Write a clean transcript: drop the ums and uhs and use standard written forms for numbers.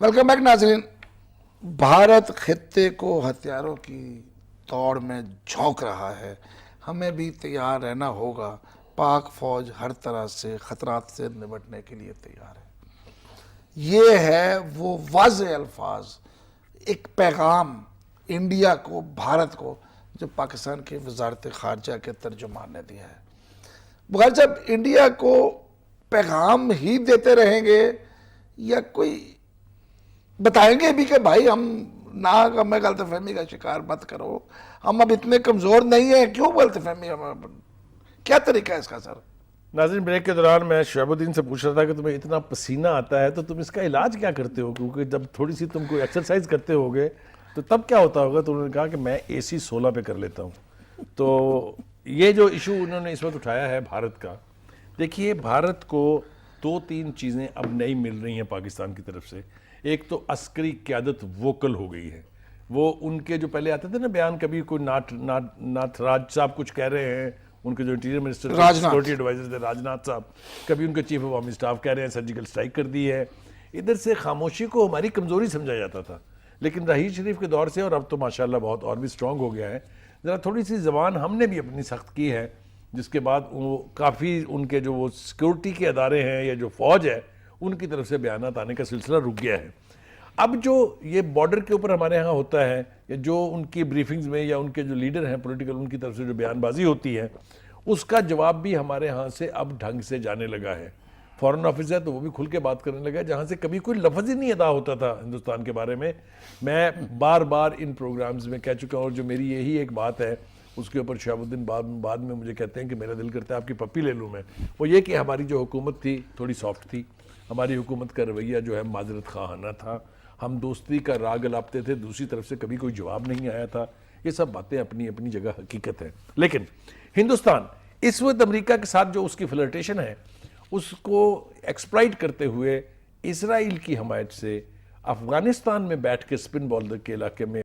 Welcome back नाजरीन। भारत खित्ते को हथियारों की दौड़ में झोंक रहा है। हमें भी तैयार रहना होगा। पाक फौज हर तरह से खतरात से निपटने के लिए तैयार है। ये है वो वाज़ेह अल्फाज, एक पैगाम इंडिया को, भारत को, जो पाकिस्तान की वजारत खारजा के तर्जुमान ने दिया है। बगैर जब इंडिया को पैगाम ही देते रहेंगे या कोई बताएंगे भी कि भाई हम ना हमें गलतफहमी का शिकार मत करो, हम अब इतने कमज़ोर नहीं हैं, क्यों गलतफहमी, क्या तरीका है इसका सर? नाज़रीन, ब्रेक के दौरान मैं शहाबुद्दीन से पूछ रहा था कि तुम्हें इतना पसीना आता है तो तुम इसका इलाज क्या करते हो, क्योंकि जब थोड़ी सी तुम कोई एक्सरसाइज करते होगे तो तब क्या होता होगा। तो उन्होंने कहा कि मैं AC 16 पे कर लेता हूँ। तो ये जो इशू उन्होंने इस वक्त उठाया है भारत का, देखिए भारत को 2-3 चीज़ें अब नई मिल रही हैं पाकिस्तान की तरफ से। एक तो अस्करी क़यादत वोकल हो गई है। वो उनके जो पहले आते थे ना बयान, कभी कोई नाथराज साहब कुछ कह रहे हैं, उनके जो इंटीरियर मिनिस्टर सिक्योरिटी एडवाइजर थे राजनाथ साहब, कभी उनके चीफ ऑफ आर्मी स्टाफ कह रहे हैं सर्जिकल स्ट्राइक कर दी है। इधर से खामोशी को हमारी कमज़ोरी समझा जाता था, लेकिन रहीज शरीफ के दौर से और अब तो माशाल्लाह बहुत और भी स्ट्रॉन्ग हो गया है। ज़रा थोड़ी सी ज़बान हमने भी अपनी सख्त की है, जिसके बाद वो काफ़ी उनके जो वो सिक्योरिटी के अदारे हैं या जो फ़ौज है उनकी तरफ से बयानात आने का सिलसिला रुक गया है। अब जो ये बॉर्डर के ऊपर हमारे यहाँ होता है, या जो उनकी ब्रीफिंग्स में या उनके जो लीडर हैं पॉलिटिकल, उनकी तरफ से जो बयानबाजी होती है, उसका जवाब भी हमारे यहाँ से अब ढंग से जाने लगा है। फॉरेन ऑफिस है तो वो भी खुल के बात करने लगा है, जहाँ से कभी कोई लफ्ज़ ही नहीं अदा होता था हिंदुस्तान के बारे में। मैं बार बार इन प्रोग्राम्स में कह चुका हूँ, और जो मेरी यही एक बात है उसके ऊपर शहाबुद्दीन बाद में मुझे कहते हैं कि मेरा दिल करता है आपकी पप्पी ले लूँ मैं, वो ये कि हमारी जो हुकूमत थी थोड़ी सॉफ्ट थी। हमारी हुकूमत का रवैया जो है माजरत खाना था। हम दोस्ती का राग अलापते थे, दूसरी तरफ से कभी कोई जवाब नहीं आया था। ये सब बातें अपनी अपनी जगह हकीकत है, लेकिन हिंदुस्तान इस वक्त अमेरिका के साथ जो उसकी फ्लर्टेशन है उसको एक्सप्लॉइट करते हुए इसराइल की हमायत से अफगानिस्तान में बैठ के स्पिन बॉलर के इलाके में